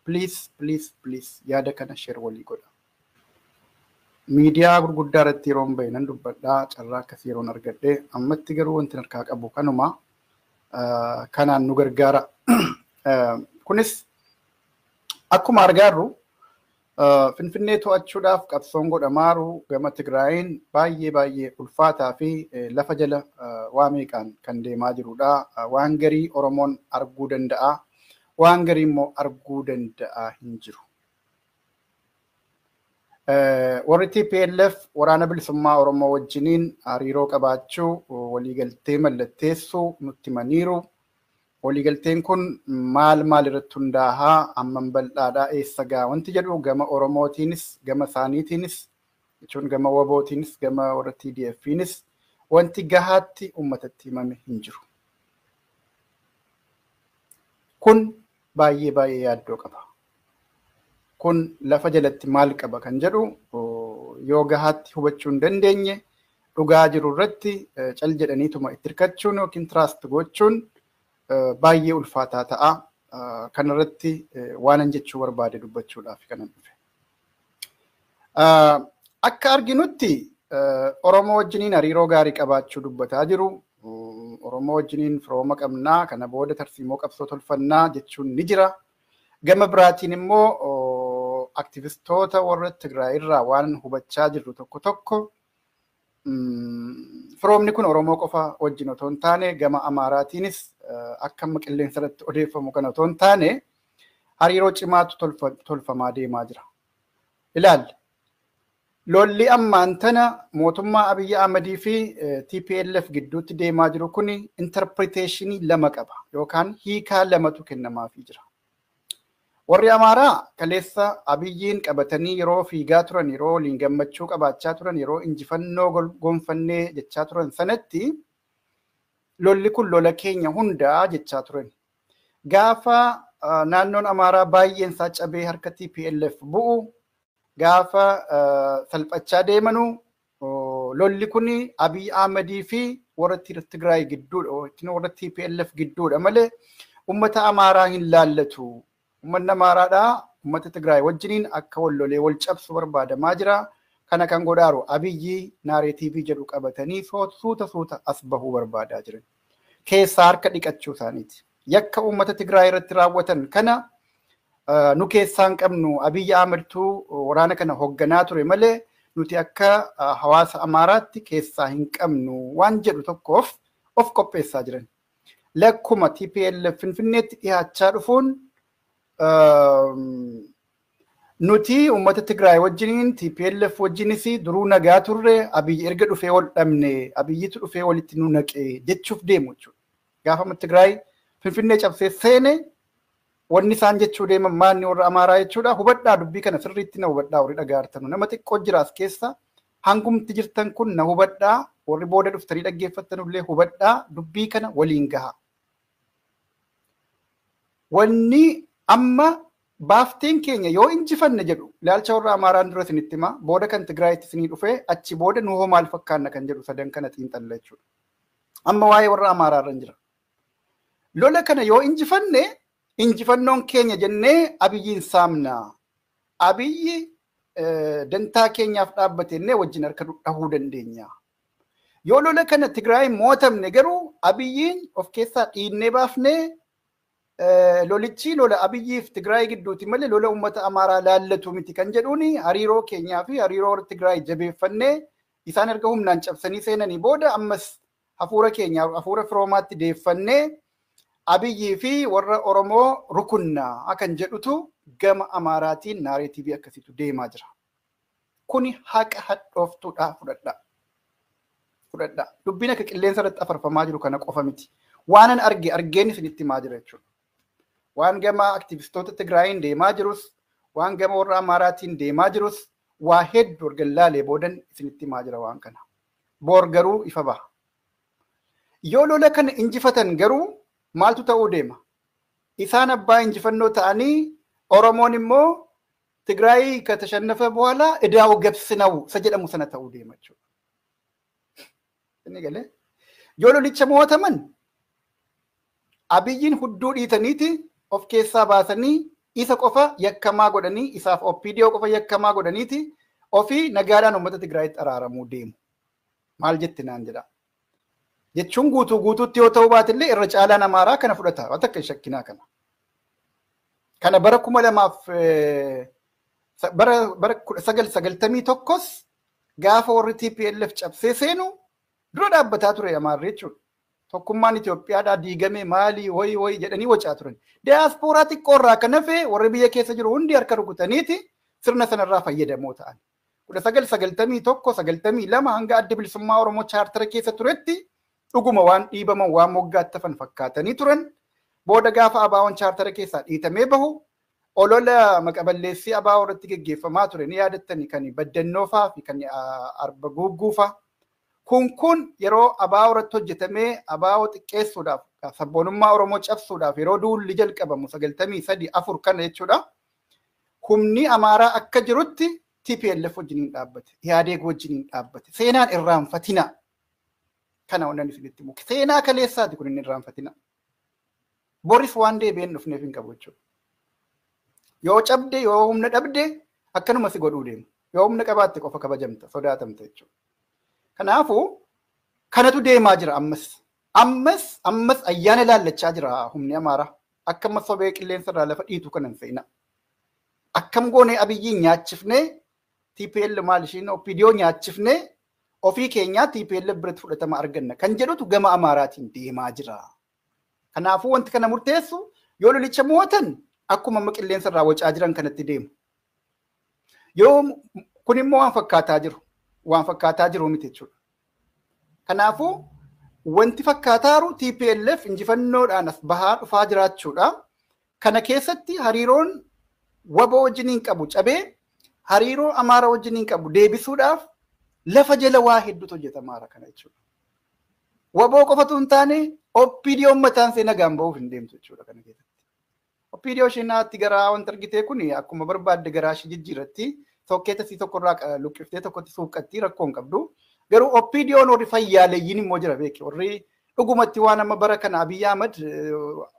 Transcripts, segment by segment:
please yaada kana share walii godha. Miidiyaa gurguddaa irratti yeroo hin bahinan dubbadhaa carraa akkasii yeroon argadhee ammatti garuu wanti harkaa qabu kanuma kanaan nu gargaara. Kunis akkuma argaarru Finfinnee to'achuudhaaf qabsoon godhamaaru gama Tigraayin baay'ee ulfaataa fi lafa jala waa meeqaan kan deemaa jirudha. Waan garii Oromoon arguu danda'a, waan garii immoo arguu danda'a hin jiru. Warri TPLF waraana bilisummaa Oromoo wajjiniin hariiroo qabaachuu waliigaltee mallatteessuu nutti himaniiru. Waliigalteen kun maal irratti hundaa'a, hammam bal'aadhaa, eessa ga'a wanti jedhu gama Oromootiinis gama isaaniitiinis jechuun gama WBOtiinis gama warra TDFiinis wanti gahaatti uummatatti himame hin jiru. Kun baay'ee yaaddoo qaba. Kun lafa jalatti maal qaba kan jedhu yoo gahaatti hubachuu hin dandeenye dhugaa jiru irratti cal jedhaniituma itti hirkachuun yookiin trust gochuun baay'ee ulfaataa ta'a. Kanarratti waanan jechuu barbaade dubbachuudhaaf kanan dhufe. Akka arginutti Oromoo wajjiniin hariiroo gaarii qabaachuu dubbataa jiru. Oromoo wajjiniin firooma qabnaa, kana booda tarsiimoo qabsoo tolfannaa jechuun ni jira. Gama biraatiin immoo aktivistoota warra Tigraay irraa waan hubachaa jirru tokko firoomni kun Oromoo qofa wajjin otoo hin taane gama Amaaraatiinis akka amma qilleensa irratti odeeffamu kana otoo hin taane hariiroo cimaatu tolfamaa deemaa jira. Ilaalli. Lolli ammaan tana mootummaa Abiyyi Ahmadii fi TPLF gidduutti deemaa jiru kun interpreteeshinii lama qaba yookaan hiikaa lamatu kennamaafii jira. Warri Amaaraa kaleessa Abiyyiin qabatanii yeroo fiigaa turan, yeroo waliin gammachuu qabaachaa turan, yeroo injifannoo gonfannee jechaa turan sanatti lolli kun lola keenya hundaa jechaa turan. Gaafa naannoon Amaaraa baay'een isaa cabee harka TPLF bu'u, gaafa salphachaa deemanu lolli kun Abiyyi Ahmadii fi warra Tigraay gidduudha, warra TPLF gidduudha malee uummata Amaaraa hin laallatu. Uummanni Amaaraadhaa uummata Tigraay wajjiniin akka wal lolee wal cabsu barbaadamaa jira. Kana kan godhaaru Abiyyi naareetiivii jedhu qabatanii suuta as bahuu barbaadaa jiran. Keessaa harka dhiqachuu isaaniiti. Yakka uummata Tigraay irratti raawwatan kana nu keessaa hin qabnu. Abiyyi Ahmadtuu waraana kana hoogganaa ture malee nuti akka hawaasa Amaaraatti keessaa hin qabnu waan jedhu tokkoof of qopheessaa jiran. Lakkuma TPLF Finfinneetti dhiyaachaa dhufuun nuti uummata Tigraay wajjiniin TPLF wajjinis duruu nagaa turre Abiyyi erga dhufee wal dhabne Abiyyitu dhufee walitti nu naqee jechuuf deemu jechuudha. Gaafa Tigraay Finfinnee cabsee seene wanni isaan jechuu deeman maanni warra Amaaraa jechuudha. Hubadhaa dubbii kana sirriitti na hubadhaa warri dhagaartanu. Nama xiqqoo jiraas keessa hangumti jirtan kun na hubadhaa, warri booda dhuftanii dhaggeeffattanullee hubadhaa dubbii kana waliin gaha. Wanni amma baafteen keenya yoo injifanne jedhu ilaalcha warra Amaaraan dura isinitti hima, booda kan Tigraayitti isinii dhufee achi booda nu hoo maal fakkaanna kan jedhu sadan kana xiinxalla jechuudha. Amma waa'ee warra Amaaraa irra jira. Lola kana yoo injifanne injifannoon keenya jennee Abiyyiin saamna. Abiyyi dantaa keenyaaf dhaabbate jennee wajjin harka dhahuu dandeenya. Yoo lola kana Tigraay mootamne garuu Abiyyiin of keessaa dhiinnee baafnee lolichi lola Abiyyiif Tigraay gidduuti malee lola uummata Amaaraa laallatu miti kan jedhuuni hariiroo keenyaa fi hariiroo warra Tigraay jabeeffannee isaan erga humnaan cabsanii seenanii booda ammas hafuura keenyaa hafuura firoomaatti deeffannee Abiyyii fi warra Oromoo rukunnaa kan jedhutu gama Amaaraatiin naareetiivii akkasiitu deemaa jira. Kuni haqa hadhooftuudha fudhadhaa. Dubbiin akka qilleensa irratti afarfamaa jiru kana qofa miti. Waanan argeen isinitti himaa jira jechuudha. Waan gama aktivistoota Tigraayiin deemaa jirus, waan gama warra Amaaraatiin deemaa jirus, waa hedduu erga laalee boodan isinitti himaa jira waan kana. Boor garuu ifa baha. Yoo lola kana injifatan garuu maaltu ta'uu deema? Isaan abbaa injifannoo ta'anii Oromoon immoo Tigraay katashannafa bኋላ እዳው ገብስ ነው jedhamu sana ta'uu deema jechuudha. Inni galee yoo lolicha mootaman Abiyyiin hudduu dhiitaniiti of keessaa baasanii isa qofa yakkamaa godhanii isaaf OPDO qofa yakkamaa godhaniiti ofii nagaadhaan uummata Tigraayitti araaramuu deemu. Maal jetti naan jedha. Jechuun guutuutti yoo ta'uu baatillee irra caalaan Amaaraa kana fudhata. Waan akka shakkinaa kana. Kana bara 1991 gaafa warri TPLF cabsee seenu dura dhaabbataa ture Amaarri jechuudha. Tokkummaan Itoophiyaadhaa diigamee maalii hoyi jedhanii wacaa turan. Diyaaspooraa xiqqoorraa kan hafe warri biyya keessa jiru hundi harka rukutaniiti sirna sanarraa fayyadamoo ta'an. 1991-92 hanga adda bilisummaa Oromoo chaartara keessa turetti dhuguma waan dhiibaman waan moggaatti hafan fakkaatanii turan. Booda gaafa abaawoon chaartara keessaa dhiitamee bahu olola maqaballeessii abaawoo irratti geggeeffamaa ture ni yaadattani kan baddannoofaa fi kan arba guugguufaa. Kun yeroo abaawoo irratti hojjetamee abaawoo xiqqeessuudhaaf sabboonummaa Oromoo cabsuudhaaf yeroo duulli jalqabamu 93-4 kana jechuudha. Humni Amaaraa akka jirutti TPLF wajjiniin dhaabbate. Ihaadeeg wajjiniin dhaabbate. Seenaan irraanfatina. Kana onnan isinitti muke. Seenaa kaleessaati kun inni irraanfatina. Boris waan deebi'een dhufneef hin qabu jechuudha. Yoo cabde yoo humna dhabde akkanuma si godhuu deemu. Yoo humna qabaatte qofa kabajamta sodaatamta jechuudha. Kanaafuu kanatu deemaa jira ammas ayyaana ilaallachaa jira humni Amaaraa. Akkam sobee qilleensa irraa lafa dhiitu kanan seena. Akkam goonee Abiyyiin nyaachifnee TPL maal ishiin OPDO nyaachifnee ofii keenyaa TPL biratti fudhatama arganna kan jedhutu gama Amaaraatiin deemaa jira. Kanaafuu wanti kana murteessu yoo lolicha mootan akkuma amma qilleensa irraa wacaa jiran kanatti deemu. Yoo kun immoo waan fakkaataa jiru miti jechuudha. Kanaafuu wanti fakkaataaru TPLF injifannoodhaan as bahaa dhufaa jiraachuudha. Kana keessatti hariiroon waboo wajjiniin qabu cabee hariiroo Amaaraa wajjiniin qabu deebisuudhaaf lafa jala waa hedduutu hojjetamaa kana jechuudha. Waboo qofatu hin taane OPDO mataan see nagaan bahuuf hin deemtu jechuudha kana keessatti. OPDO shinaatti garaa wanta argitee kun akkuma barbaadde garaa ishee jijjiiratti tokkeetta si tokkorraa luqqiftee tokkotti suuqqatti rakkoo hin qabdu. Garuu OPDO'n warri fayyaaleeyyiin immoo jira beeki. Warri dhugumatti waan amma bara kana Abiy Ahmed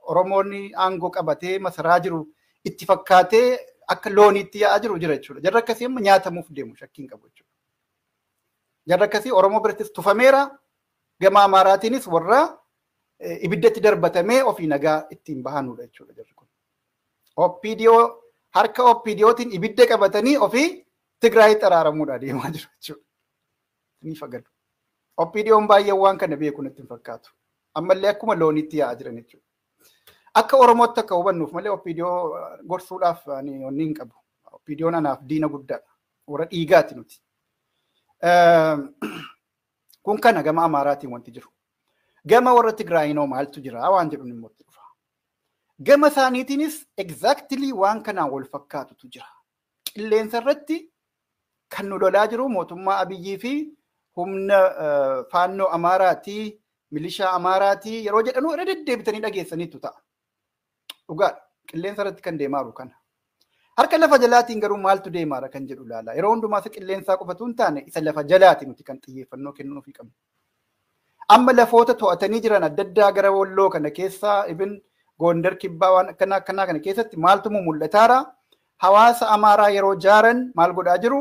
Oromoonni aangoo qabatee masaraa jiru itti fakkaatee akka looniitti yaa'aa jiru jira jechuudha. Jarri akkasii amma nyaatamuuf deemu shakkiin qabu jechuudha. Jarri akkasii Oromoo birattis tufameera. Gama Amaaraatiinis warra ibiddatti darbatamee ofii nagaa ittiin bahanudha jechuudha jarri kun. OPDO harka OPDOtiin ibidda qabatanii ofii Tigraayitti araaramuudhaan deemaa jiru jechuudha. Ni fagadu. OPDO'n baay'ee waan kana beeku natti hin fakkaatu. Ammallee akkuma looniitti yaa'aa jiran jechuudha. Akka Oromootti akka hubannuuf malee OPDO gorsuudhaaf onni hin qabu. OPDO'n anaaf diina guddaadha. Warra dhiigaati nuti. Kun kana gama Amaaraatiin wanti jiru. Gama warra Tigraayinoo maaltu jira waan jedhuun immoo itti dhufa. Gama isaaniitiinis exactly waan kanaan wal fakkaatutu jira. Qilleensa irratti kan nu lolaa jiru mootummaa Abiyyii fi humna faannoo Amaaraatii, milishaa Amaaraatii yeroo jedhanu irra deddeebitanii dhageessaniitu ta'a. Dhugaadha. Qilleensa irratti kan deemaa jiru kana. Harka lafa jalaatiin garuu maaltu deemaara kan jedhu ilaala. Yeroo hundumaa isa qilleensaa qofatu hin taane isa lafa jalaatiin nuti kan xiyyeeffannoo kennuu fi qabnu. Amma lafoota to'atanii jiran adda addaa gara Walloo kana keessaa ibin Gondar Kibbaa waan akkanaa kana keessatti maaltu mul'ataara. Hawaasa Amaaraa yeroo jaaran maal godhaa jiru?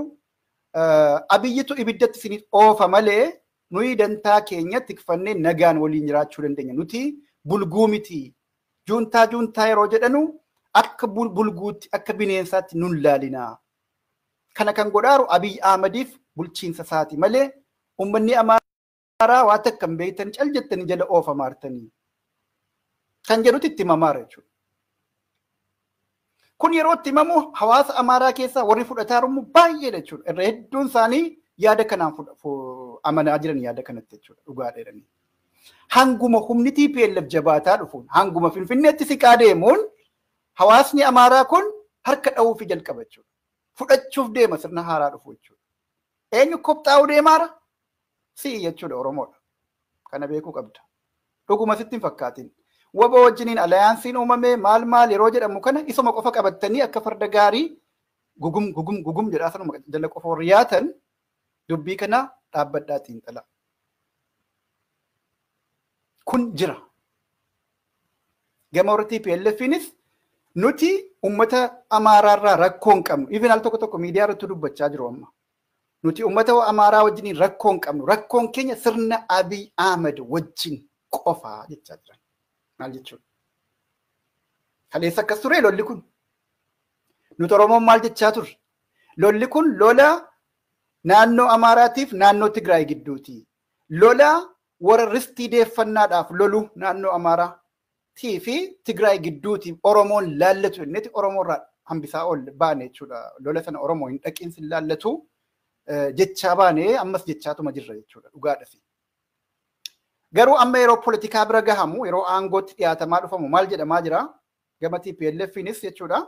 Abiyyitu ibiddatti isinii oofa malee nuyi dantaa keenya tikfannee nagaan waliin jiraachuu dandeenya. Nuti bulguu miti. Juuntaa yeroo jedhanu akka bulguutti akka bineensaatti nun laalinaa. Kana kan godhaaru Abiy Ahmediif bulchiinsa isaati malee uummanni Amaaraa waa takka hin beektan cal jettanii jala oofa maartanii. Kan jedhutti itti himamaara jechuudha. Kun yeroo itti himamu hawaasa Amaaraa keessaa warri fudhataa jiru baay'eedha jechuudha. Irra hedduun isaanii yaada kanaan amanaa jiran yaada kanatti jechuudha. Dhugaadha jedhanii. Hanguma humni TPLF jabaataa dhufuun hanguma Finfinneetti siqaa deemuun hawaasni Amaaraa kun harka dha'uu fi jalqaba jechuudha. Fudhachuuf deema sirna haaraa dhufu jechuudha. Eenyu kophaa'uu deemaara? Si'i jechuudha Oromoodha. Kana beekuu qabda. Dhuguma sitti hin fakkaatin. Waba wajjiniin alayaansiin uumamee maal yeroo jedhamu kana isuma qofa qabattanii akka farda gaarii gugum jedhaa sanuma jala qofa horyaatan dubbii kana dhaabbadhaa xiinxalaa. Kun jira. Gama warra TPLFinis nuti ummata Amaaraarraa rakkoon qabnu even al tokko miidiyaa irratti dubbachaa jiru amma nuti ummata Amaaraa wajjin rakkoon qabnu rakkoon keenya sirna Abiy Ahmed wajjin qofaa jechaa jiran maal jechuudha kaleessa akkas ture lolli kun nuti Oromoon maal jechaa turre lolli kun lola naannoo Amaaraatiif naannoo Tigraay gidduuti lola warra ristii deeffannaadhaaf lolu naannoo Amaaraa fi Tigraay gidduuti Oromoon laallatu inneti Oromoorraa hambisaa ol baane jechuudha lola sana Oromoo hin dhaqiinsi laallatu jechaa baane ammas jechaatuma jirra jechuudha dhugaadha fi garuu amma yeroo politikaa bira gahamu yeroo aangootti dhiyaatamaa dhufamu maal jedhamaa jira gama TPLFinis jechuudha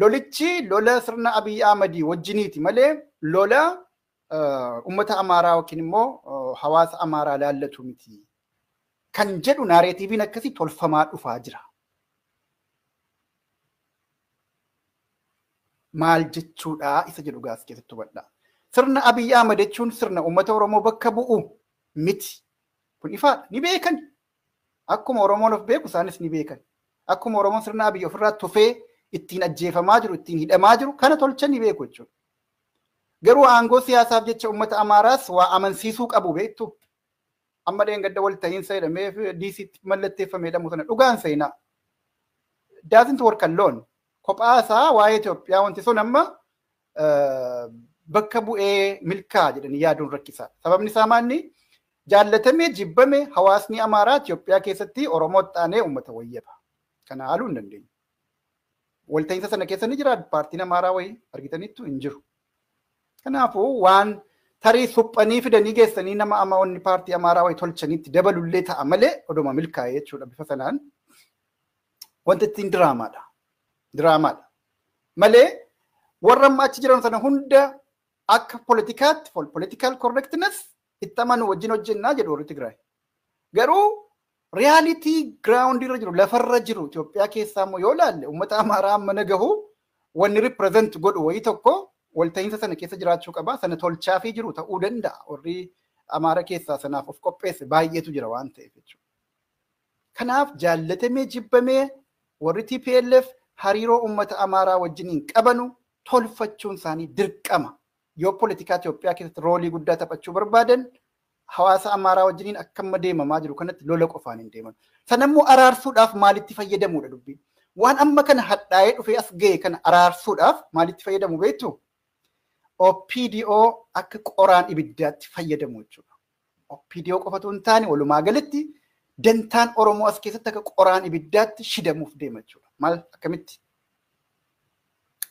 lolichi lola sirna Abiy Ahmed wajjiniiti malee lola ummata Amaaraa yookiin immoo hawaasa Amaaraa laallatu miti kan jedhu naareetiiviin akkasii tolfamaa dhufaa jira. Maal jechuudha isa jedhu gaas keessatti hubadha. Sirna Abiy Ahmed jechuun sirna ummata Oromoo bakka bu'u miti. Kun ifaadha ni beekan. Akkuma Oromoon of beeku isaanis ni beekan. Akkuma Oromoon sirna Abiy ofirraa tufee ittiin ajjeefamaa jiru ittiin hidhamaa jiru kana tolcha ni beeku jechuudha. Garuu aangoo siyaasaaf jecha ummata Amaaraas waa amansiisuu qabu beektu. Amma dheengadda wal ta'iinsa jedhamee DCtti mallatteeffamee jedhamu sana dhugaan seenaa. Doesn't work alone. Kophaasaa waa'ee Itoophiyaa wanti sun amma bakka bu'ee milkaa jedhanii yaaduun rakkisaa. Sababni isaa maanni jaallatamee jibbame hawaasni Amaaraa Itoophiyaa keessatti Oromoo taanee uummata wayyaba. Kana haaluu hin dandeenyu. Wal ta'iinsa sana keessa ni jira paartiin Amaaraa wayii argitaniittu hin jiru. Kanaafuu waan tarii suphanii fidanii geessanii nama amaawwanni paartii Amaaraa wayii tolchaniitti dabalullee ta'a malee oduma milkaa'ee jechuudha bifa sanaan wanti ittiin diraamaadha. Diraamaadha. Malee warra amma achi jiran sana hunda akka politikaatti political correctness itti amanu wajjin hojjennaa jedhu warri Tigraay. Garuu realitii ground irra jiru lafarra jiru Itoophiyaa keessaa immoo yoo ilaalle uummata Amaaraa amma nagahu wanni represent godhu wayii tokko walta'iinsa sana keessa jiraachuu qaba sana tolchaafii jiru ta'uu danda'a warri Amaara keessaa sanaaf of qopheesse baay'eetu jira waan ta'eef jechuudha. Kanaaf jaallatamee jibbamee warri TPLF hariiroo uummata Amaaraa wajjiniin qabanu tolfachuun isaanii dirqama. Yoo politikaa Itoophiyaa keessatti roolii guddaa taphachuu barbaadan hawaasa Amaaraa wajjiniin akkamma deemamaa jiru kanatti lola qofaan hin deeman. Sanammoo araarsuudhaaf maalitti fayyadamuudha dubbiin. Waan amma kana hadhaa'ee dhufee as ga'e kana araarsuudhaaf maalitti fayyadamu beektu? OPDO akka qoraan ibiddaatti fayyadamu jechuudha. OPDO qofatu hin taane walumaa galatti dantaan Oromoo as keessatti akka qoraan ibiddaatti shidamuuf deema jechuudha. Maal akkamitti?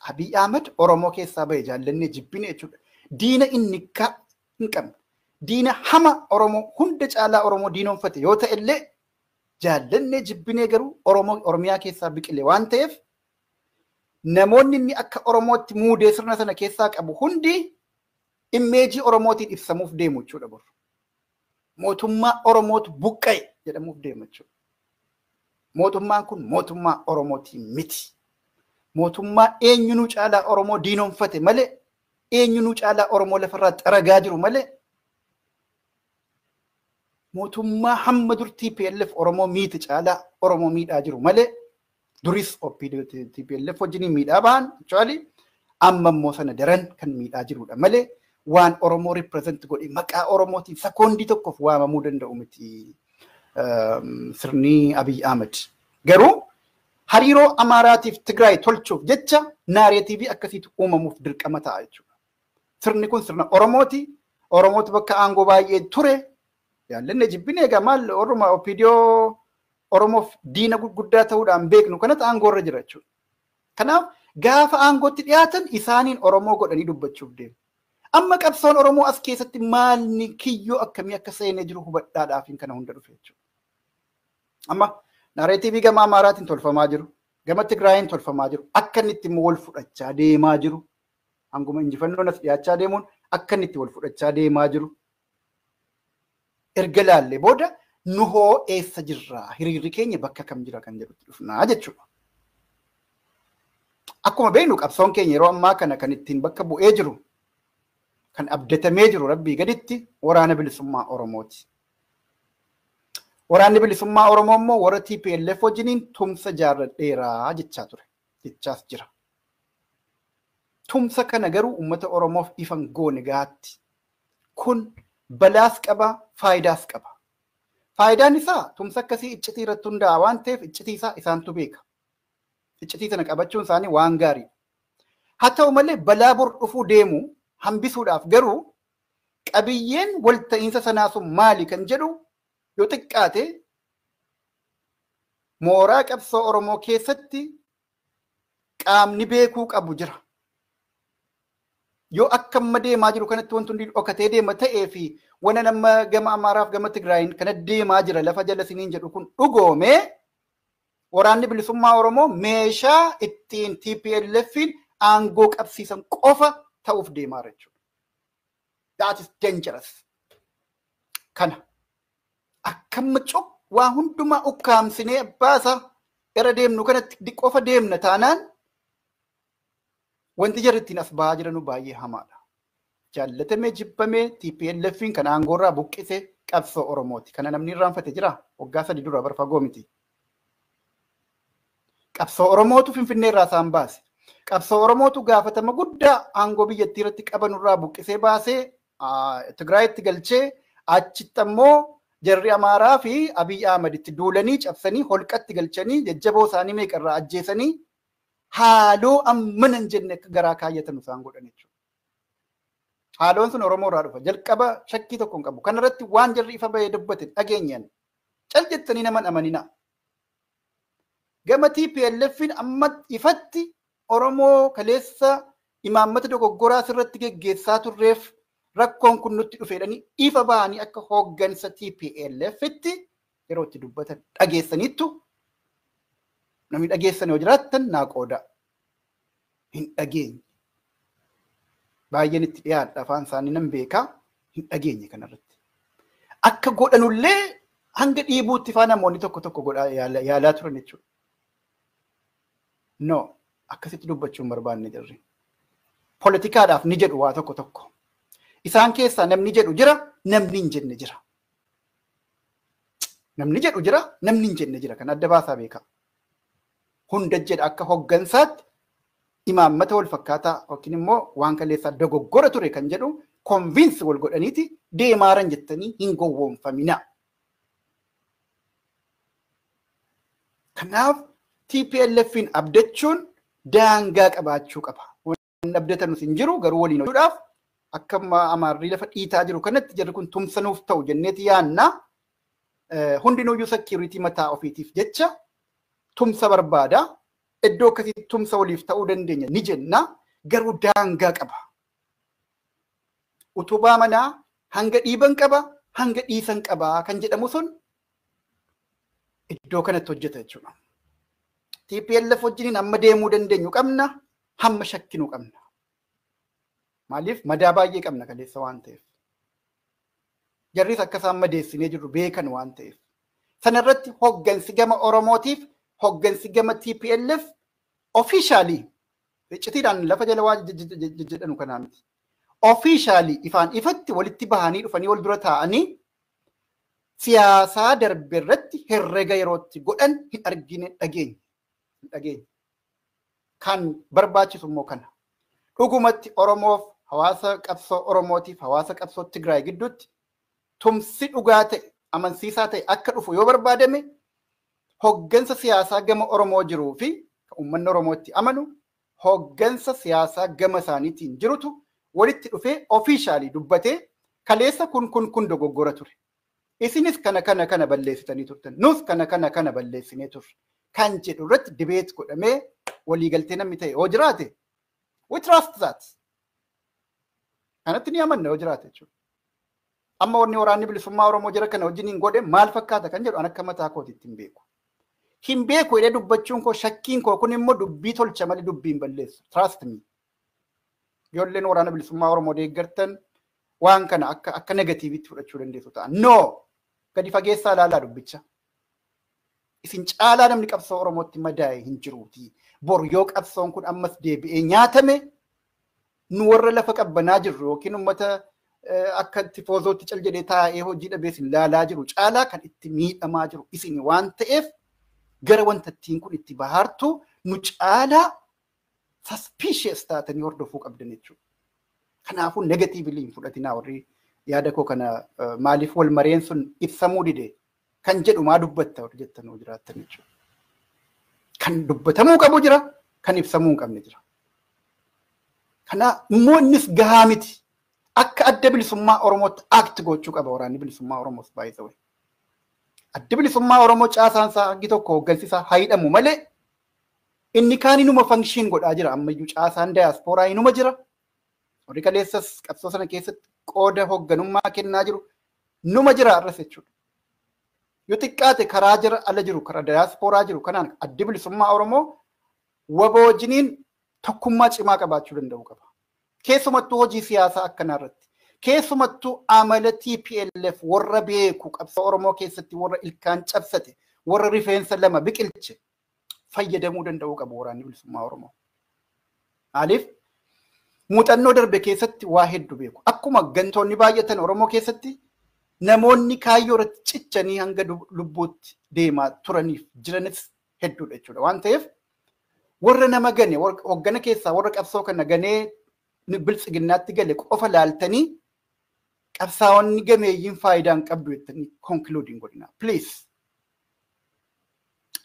Abiy Ahmed Oromoo keessaa bahe jaallannee jibbine jechuudha. Diina inni hin qabne. Diina hama Oromoo hunda caalaa Oromoo diinoonfate yoo ta'e illee jaallannee jibbinee garuu Oromiyaa keessaa biqile waan ta'eef namoonni inni akka Oromootti muudee sirna sana keessaa qabu hundi immeejii Oromootiin ibsamuuf deemu jechuudha bor. Mootummaa Oromootu buqqa'e jedhamuuf deema jechuudha. Mootummaan kun mootummaa Oromootiin miti. Mootummaa eenyunuu caalaa Oromoo diinoonfate malee eenyunuu caalaa Oromoo lafarraa xaragaa jiru malee mootummaa hamma dur TPLF Oromoo miiti caalaa Oromoo miidhaa jiru malee duris TPLF wajjin miidhaa bahan actually amma immoo sana daran kan miidhaa jirudha malee waan Oromoo represent godhe maqaa Oromootiin sekoondii tokkoof waamamuu danda'u miti sirni Abiy Ahmed. Garuu hariiroo Amaaraatiif Tigraay tolchuuf jecha naareetiivii akkasiitu uumamuuf dirqama ta'a jechuudha. Sirni kun sirna Oromooti. Oromootu bakka aangoo baay'ee ture. Jaallanne jibbinee egaa maal orma OPDO Oromoof diina guddaa ta'uudhaan beeknu kanatti aangoo irra jira jechuudha. Kanaaf gaafa aangootti dhiyaatan isaaniin Oromoo godhanii dubbachuuf deemu. Amma qabsoon Oromoo as keessatti maalni kiyyoo akkamii akka seenee jiru hubadhaadhaafiin kana hunda dhufe jechuudha. Amma naareetiivii gama Amaaraatiin tolfamaa jiru, gama Tigraayiin tolfamaa jiru, akka inni itti wal fudhachaa deemaa jiru. Hanguma injifannoon as dhiyaachaa deemuun akka inni itti wal fudhachaa deemaa jiru. Erga laallee booda nu hoo eessa jirraa hiriirri keenya bakka kam jira kan jedhutti dhufnaa jechuudha. Akkuma beeknu qabsoon keenya yeroo ammaa kana kan ittiin bakka bu'ee jiru kan abdatamee jiru rabbii gaditti waraana bilisummaa Oromooti. Waraanni bilisummaa Oromoo immoo warra TPLF wajjiniin tumsa jaarradheeraa jechaa ture. Jechaas jira. Tumsa kana garuu uummata Oromoof ifan goone gaatti. Kun balaas qaba, faayidaas qaba. Faayidaan isaa tumsa akkasii iccitii irratti hundaa'a waan ta'eef iccitii isaa isaantu beeka. Iccitii sana qabachuun isaanii waan gaarii. Haa ta'u malee balaa bor dhufuu deemu hambisuudhaaf garuu qabiyyeen walta'iinsa sanaa sun maali kan jedhu yoo xiqqaate mooraa qabsoo Oromoo keessatti qaamni beekuu qabu jira. Yoo akka amma deemaa jiru kanatti wanti hundi dhokatee deema ta'ee fi wana nama gama Amaaraaf gama Tigraayin kana deemaa jira lafa jala siniin jedhu kun dhugoomee waraanni bilisummaa Oromoo meeshaa ittiin TPLFin aangoo qabsiisan qofa ta'uuf deemaa jechuudha. That is dangerous. Kana akkam waa hundumaa ukkaamsinee baasa gara deemnu kanatti qofa deemna taanaan wanti jarrittiin as bahaa jiranu baay'ee hamaadha. Jaallatamee jibbamee TPLFin kan aangoorraa buqqise qabsoo Oromooti. Kana namni irraanfate jira waggaa 3 dura barfagoo miti. Qabsoo Oromootu Finfinnee irraa isaan baase. Qabsoo Oromootu gaafatama guddaa aangoo biyyattii irratti qabanurraa buqqisee baasee Tigraayitti galchee achitti ammoo jarri Amaaraa fi Abiy Ahmed itti duulanii cabsanii holqatti galchanii jajjaboo isaanii meeqarraa ajjeesanii haaloo ammana hin jenne akka garaa kaayyatan isaan godhan jechuudha. Haaloon sun Oromoo irraa dhufa. Jalqaba shakkii tokko hin qabu. Kanarratti waan jarri ifa bahee dubbate dhageenyan cal jettanii naman amanina. Gama TPLFin amma ifatti Oromoo kaleessa imaammata dogoggoraa sirratti geggeessaa turreef rakkoon kun nutti dhufeedhanii ifa bahanii akka hooggansa TPLFitti yeroo itti dubbatan dhageessaniittu namni dhageessan yoo jiraattan naa qooda. Hin dhageenye. Baay'een itti dhiyaadha afaan isaanii nan beekaa hin dhageenye kanarratti. Akka godhanullee hanga dhiibuutti faa namoonni tokko tokko godhaa yaalaa turan jechuudha. No, akkasitti dubbachuun barbaanne jirri. Poolitikaadhaaf ni jedhu waa tokko tokko. Isaan keessaa namni jedhu jira, namni hin jenne jira. Namni jedhu jira, namni hin jenne jira. Kan adda baasaa beekaa. Hunda jedha akka hooggansaatti imaammata wal fakkaataa yookiin immoo waan kaleessaa dogoggora ture kan jedhu konviinsi wal godhaniiti deemaaran jettanii hin gowwoomfamina. Kanaaf TPLFin abdachuun daangaa qabaachuu qaba. Waan abdatanus hin jiru garuu waliin hojjechuudhaaf akka Amaarri lafa dhiitaa jiru kanatti jarri kun tumsanuuf ta'u jenneeti yaanna. Hundinuyyuu security mataa ofiitiif jecha tumsa barbaada. Iddoo akkasitti tumsa waliif ta'uu dandeenya ni jenna garuu daangaa qaba. Utubaa manaa hanga dhiiban qaba, hanga dhiisan qaba kan jedhamu sun iddoo kanatti hojjeta jechuudha. TPLF wajjiniin amma deemuu dandeenyu qabna, hamma shakkinuu qabna. Maaliif madaa baay'ee qabna kaleessa waan ta'eef. Jarris akka isaan madeessinee jirru beekan waan ta'eef. Sanarratti hooggansi gama Oromootiif hooggansi gama TPLF officially iccitiidhaan lafa jala waan jedhanu kanaa miti. Officially ifaan ifatti walitti bahanii dhufanii wal dura taa'anii siyaasaa darbe irratti herrega yerootti godhan hin argine dhageenya. Kan barbaachisu immoo kana. Dhugumatti Oromoof hawaasa qabsoo Oromootiif hawaasa qabsoo Tigraay gidduutti tumsi dhugaa ta'e amansiisaa ta'e akka dhufu yoo barbaadame hooggansa siyaasaa gama Oromoo jiruu fi uummanni Oromootti amanu hooggansa siyaasaa gama isaaniitiin jirutu walitti dhufee officially dubbatee kaleessa kun dogoggora ture. Isinis kana balleessitanii turtan. Nus kana balleessinee turre. Kan jedhu irratti dibeet godhamee waliigaltee namni ta'e yoo jiraate we trust that. Kanatti ni amanna yoo jiraate jechuudha. Amma wanni waraanni bilisummaa Oromoo jira kana wajjiniin godhe maal fakkaata kan jedhu an akka mataa kootiitti hin beeku. Hin beeku jedhee dubbachuun koo shakkiin koo kun immoo dubbii tolcha malee dubbii hin balleessu. Trust me. Ijoolleen waraana bilisummaa Oromoo deeggartan waan kana akka negatiivitti fudhachuu dandeessu ta'a. No! Gadi fageessaa ilaalaa dubbicha. Isin caalaa namni qabsoo Oromootti madaa'e hin jiruuti. Bor yoo qabsoon kun ammas deebi'ee nyaatame nu warra lafa qabbanaa jirru yookiin uummata akka tifoozootti cal jedhee taa'ee hojii dhabees ilaalaa jiru caalaa kan itti miidhamaa jiru isin waan ta'eef gara wantattiin kun itti bahartu nu caalaa suspicious taatanii hordofuu qabdan jechuudha. Kanaafuu negatiivili hin fudhatinaa warri yaada koo kana maaliif wal mareen sun ibsamuu dide kan jedhu maa dubbatta warri jettanuu jiraattan jechuudha. Kan dubbatamuu qabu jira kan ibsamuu hin qabne jira. Kana immoo innis gahaa miti. Akka adda bilisummaa Oromootti act gochuu qaba waraanni bilisummaa Oromoos baay'ee. Adda bilisummaa Oromoo caasaan isaa hangi tokko hooggansiisaa haidhamu malee inni kaan inuma function godhaa jira ammayyuu caasaan diasporaa inuma jira. Warri kaleessas qabsoo sana keessatti qooda hoogganummaa kennaa jiru numa jira arras jechuudha. Yoo xiqqaate karaa jira ala jiru karaa diasporaa jiru kanaan adda bilisummaa Oromoo waba wajjiniin tokkummaa cimaa qabaachuu danda'u qaba. Keessumattuu hojii siyaasaa akkanaa irratti keessumattuu amala TPLF warra beeku qabsoo Oromoo keessatti warra ilkaan cabsate warra rifeensa lama biqilche fayyadamuu danda'u qabu waraanni bilisummaa Oromoo. Maaliif muuxannoo darbe keessatti waa hedduu beeku. Akkuma gantoonni baay'atan Oromoo keessatti namoonni kaayyoo irratti cichanii hanga lubbuutti deemaa turaniif jiranis hedduudha jechuudha. Waan ta'eef warra nama gane hoggana keessaa warra qabsoo kana ganee biltsiginnaatti gale qofa laaltanii qabsaa'onni gameeyyiin faayidaan qabdu jettanii concluding godhina. Please.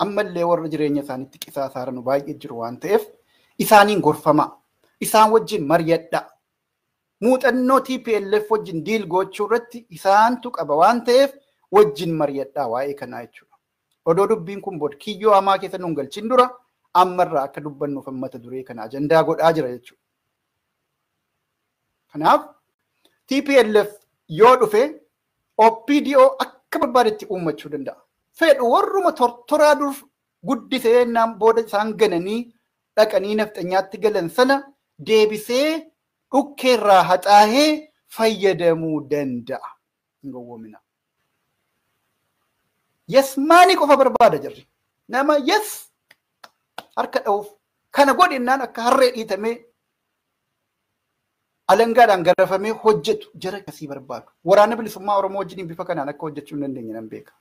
Ammallee warra jireenya isaaniitti qisaasaaranu baay'ee jiru waan ta'eef isaaniin gorfamaa. Isaan wajjin mari'adhaa. Muuxannoo TPLF wajjin diil gochuu irratti isaantu qaba waan ta'eef wajjin mari'adhaa waa'ee kanaa jechuudha. Odoo dubbiin kun booda kiyyoo hamaa keessa nuun galchin dura ammarraa akka dubbannuuf mata duree kana ajandaa godhaa jira jechuudha. Kanaaf TPLF yoo dhufe OPDO akka barbaadetti uummachuu danda'a. Fedhu warruma tortoraa dur guddisee naan booda isaan gananii dhaqanii nafxanyaatti galan sana deebisee dhukkeerraa haxaahee fayyadamuu danda'a. Hin gowwoomina. Yes maanii qofa barbaada jirri. Nama yes harka dha'uuf kana godhinnaan akka harree dhiitamee alangaadhaan garafamee hojjetu jara kasii barbaadu. Waraana bilisummaa Oromoo wajjin bifa kanaan akka hojjechuu hin dandeenye nan beeka.